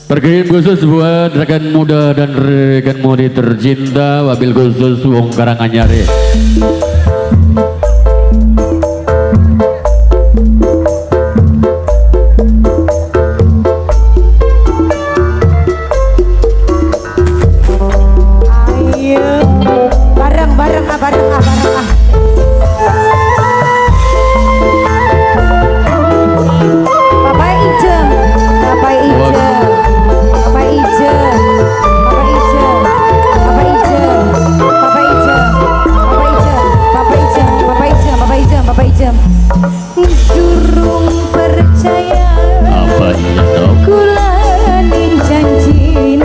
Pergian khusus buat rekan muda dan rekan mudi tercinta, wabil khusus Wong Karanganyar.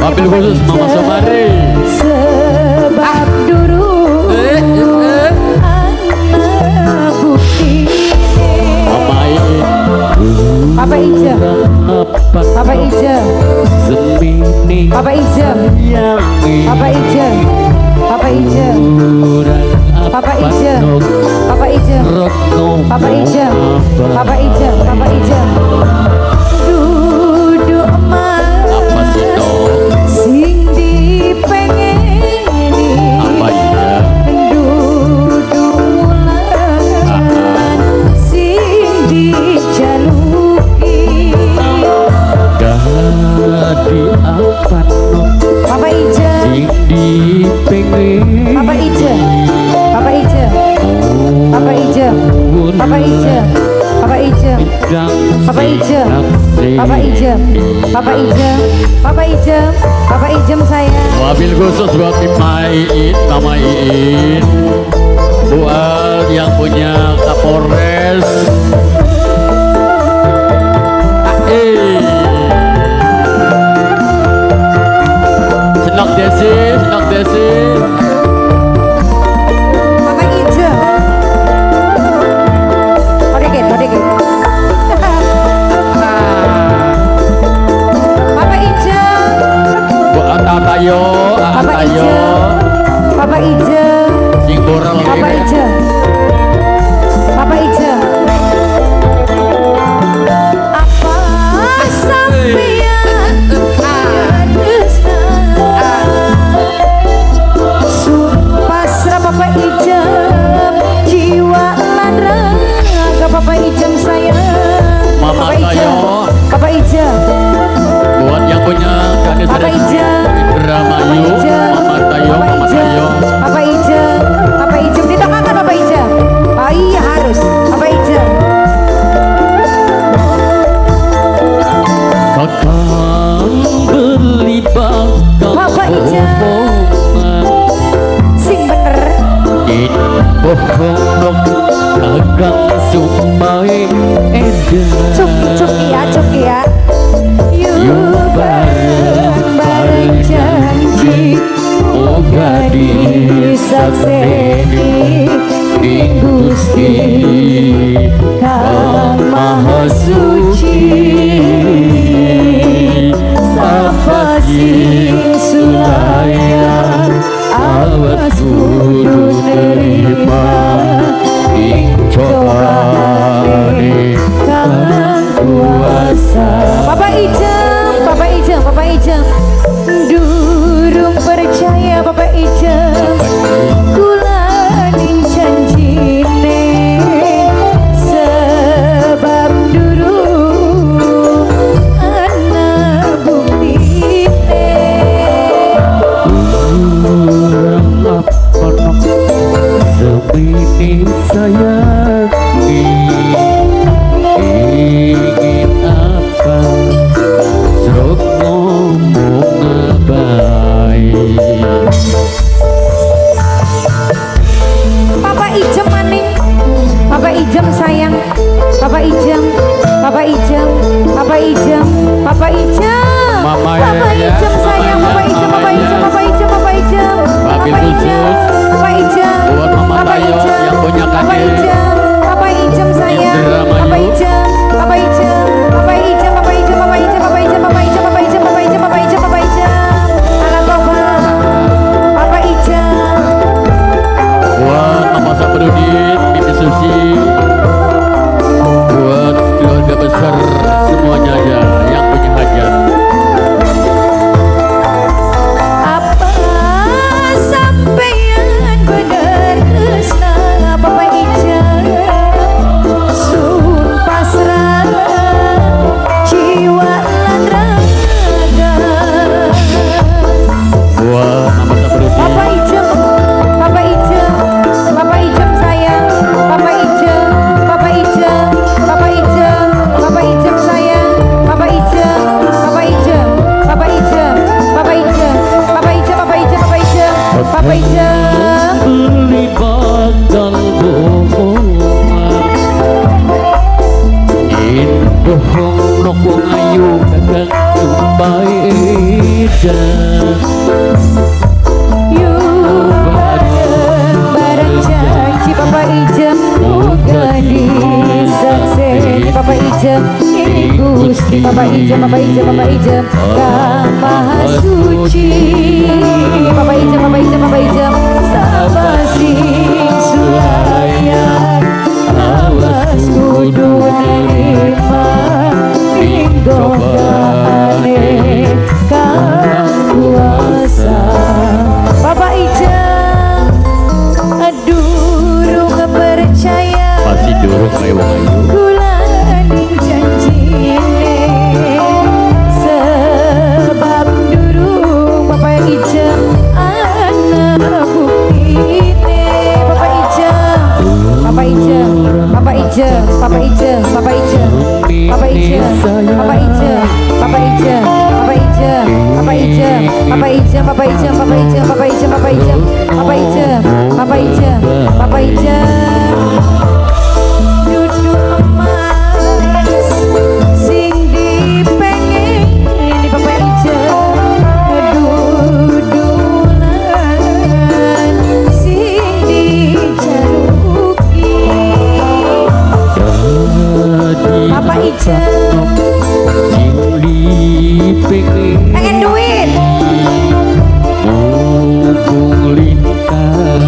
Wabil khusus Mama Somari. Sebab dulu anak bukti Mama Iin. Papa Ijem, Papa Ijem, Semini Papa Ijem, Papa Ijem, Papa Ijem, Papa Ijem, Papa Ijem, Papa Ijem, Papa Ijem, Papa Ijem. Duduk Apa sih dong? sing dipengeni Apa iya? duduk mulan sing dijaluki Gadi apa no? Papa Ijem, Sing dipengin Papa Ijem, Papa Ijem, Papa Ijem, Papa Ijem, Papa Ijem, Papa Ijem, Papa Ijem, Papa Ijem, Papa Ijem, Papa Ijem saya. Wabil khusus buat Mama Iin, Mama Iin. Buat yang punya Kapolres. Senok Desi, Senok Desi. Papa Ijem. Odeket, odeket. Papa Ijem. Buat Atayo, Papa Atayo. Ijem. Papa Ijem. Sing borel Papa Ijem. Papa Ijem. Ida bareng janji Papa Ijem muga disakseni Papa Ijem ini Gusti Papa Ijem Papa Ijem Papa Ijem Kang Maha Suci Papa Ijem Papa Ijem Papa Ijem sama sing sulayan awas kudu nerima minggu aneh Kang kuasa Papa Ijem aduh gak percaya masih durung kayak wong ayu Kulaning janji sebab durung Papa Ijem anak buktine Papa Ijem Papa Ijem Papa Ijem Papa Ijem Papa Ijem Papa Ijem Papa Ijem Papa Ijem Papa Ijem Papa Ijem Papa Ijem Papa Ijem Papa Ijem Papa Ijem Papa Ijem Papa Ijem Papa Ijem Papa Ijem duduk emas sing dipengen ini Papa Ijem dudulan sing dijaluki Papa Ijem pengen duit mumpung lintang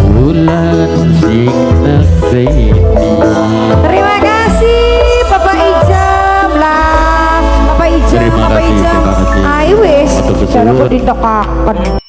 bulan sing nakseni terima kasih Papa Ijem lah Papa Ijem Terima Papa kasih, Ijem terima kasih. I wish Matur kesuwun. cara kok ditokaken